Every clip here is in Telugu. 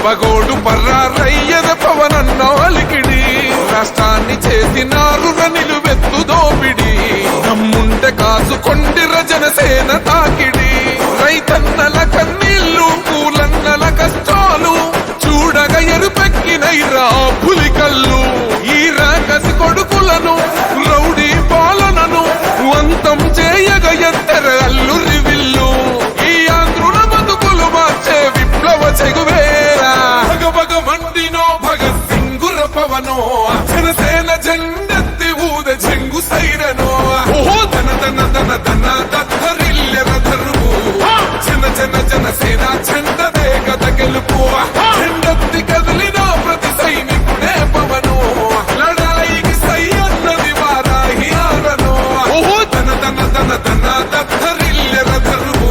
పగోడు పర్రారయ్యద పవనన్న అలికిడి రాష్ట్రాన్ని చేసినారు నిలువెత్తు దోపిడి దమ్ముంటే కాసుకొండిర జనసేన తాకిడి రైతన్నల కన్నీళ్లు పూలన్నల కష్టాలు చూడగా ఎరుపెక్కినైరా పులికల్లు ఈ రాకసి కొడుకులను రౌడీ పాలనను అంతం చేయగ ఎత్తర అల్లురి విల్లు ఈ ఆంధ్రుల బతుకులు మార్చే విప్లవ చెగువేరా భగభగ మండినో భగత్ సింగుర పవనో జనసేన జెండెత్తి ఊద చెంగు సైరనో ఓహో ధన ధన ధన ధన దత్తరిల్లెర ధరువు జన జన జనసేన చెండదే గద గెలుపు చెండెత్తి కదిలిన ప్రతి సైనికుడే పవను లడాయికి సై అన్నది వారాహి ఆరనో ఓహో ధన ధన ధన ధన దత్తరిల్లెర ధరువు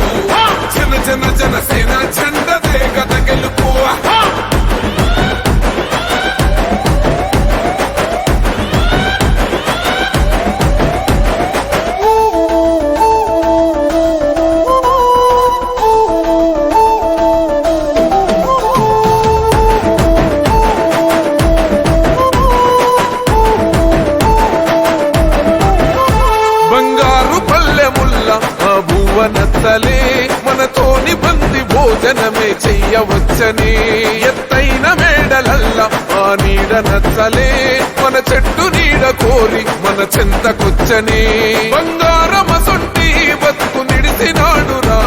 జన జన జనసేన చెండదే గద గెలుపు బంగారు పల్లెముల్ల ఆ భువనత్తలే మనతోని బంది భోజనమే చెయ్యవచ్చని ఎత్తైన మేడలల్ల ఆ నీడ నచ్చలే మన చెట్టు నీడ కోరి మన చెంతకొచ్చని బంగారమసొంటి బతుకు నిడిసినాడురా